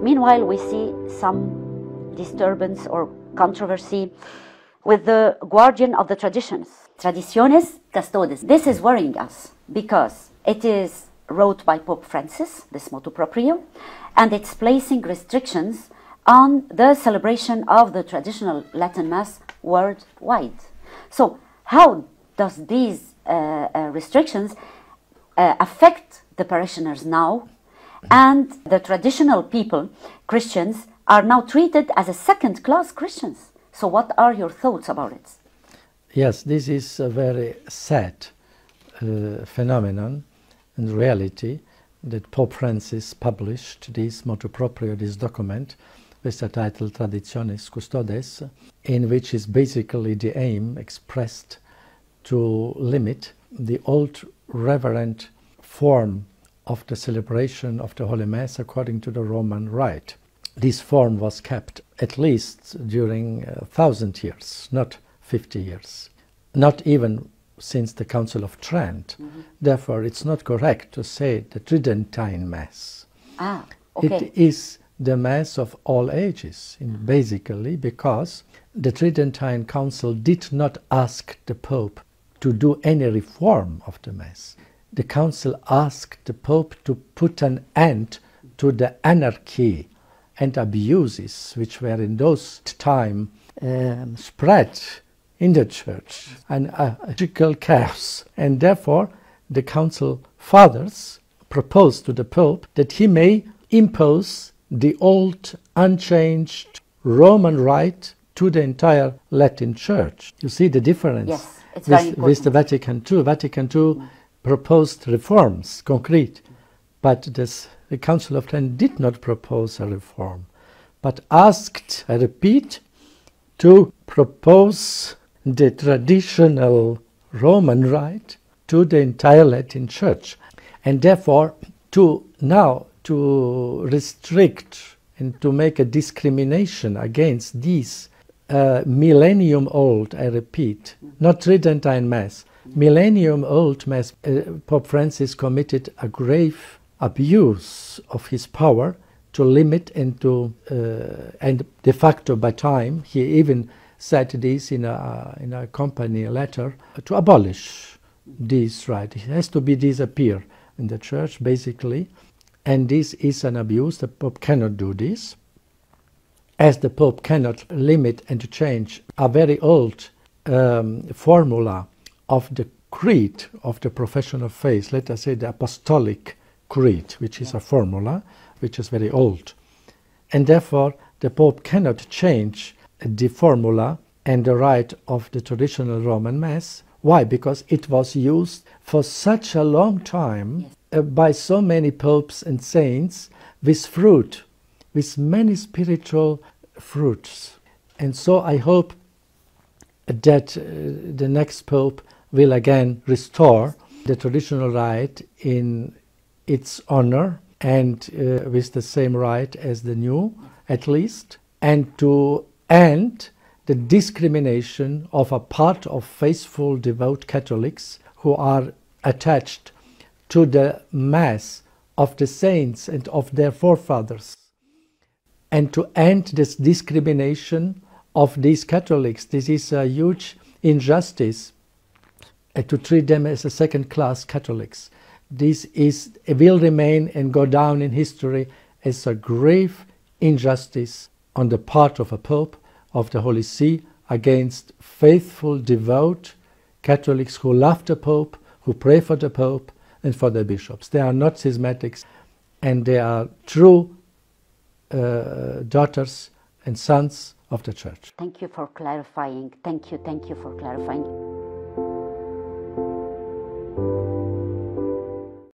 Meanwhile, we see some disturbance or controversy with the guardian of the traditions, Traditiones Custodes. This is worrying us because it is wrote by Pope Francis, this motu proprio, and it's placing restrictions on the celebration of the traditional Latin Mass worldwide. So how does these restrictions affect the parishioners now? And the traditional people, Christians, are now treated as a second-class Christians. So what are your thoughts about it? Yes, this is a very sad phenomenon and reality that Pope Francis published this motu proprio, this document, with the title Traditiones Custodes, in which is basically the aim expressed to limit the old reverent form of the celebration of the Holy Mass according to the Roman Rite. This form was kept at least during 1,000 years, not 50 years, not even since the Council of Trent. Therefore, it's not correct to say the Tridentine Mass. Okay. It is the Mass of all ages, basically, because the Tridentine Council did not ask the Pope to do any reform of the Mass. The Council asked the Pope to put an end to the anarchy and abuses which were in those time spread in the Church, and magical chaos. And therefore, the Council Fathers proposed to the Pope that he may impose the old, unchanged Roman Rite to the entire Latin Church. You see the difference? Yes, it's very important. With the Vatican II. Vatican II proposed reforms, concrete, but the Council of Trent did not propose a reform, but asked, I repeat, to propose the traditional Roman Rite to the entire Latin Church. And therefore, to restrict and to make a discrimination against these millennium-old, I repeat, not Tridentine Mass, millennium-old Mass, Pope Francis committed a grave abuse of his power to limit and de facto by time, he even said this in a company letter, to abolish this right. It has to be disappear in the Church, basically. And this is an abuse. The Pope cannot do this. As the Pope cannot limit and change a very old formula of the creed of the profession of faith, let us say the Apostolic Creed, which is a formula which is very old. And therefore, the Pope cannot change the formula and the rite of the traditional Roman Mass. Why? Because it was used for such a long time by so many popes and saints with fruit, with many spiritual fruits. And so I hope that the next Pope will again restore the traditional rite in its honor and with the same rite as the new, at least, and to end the discrimination of a part of faithful, devout Catholics who are attached to the Mass of the saints and of their forefathers, and to end this discrimination of these Catholics. This is a huge injustice to treat them as a second-class Catholics. This will remain and go down in history as a grave injustice on the part of a Pope of the Holy See against faithful, devout Catholics who love the Pope, who pray for the Pope and for the bishops. They are not schismatics, and they are true daughters and sons of the Church. Thank you for clarifying. Thank you for clarifying.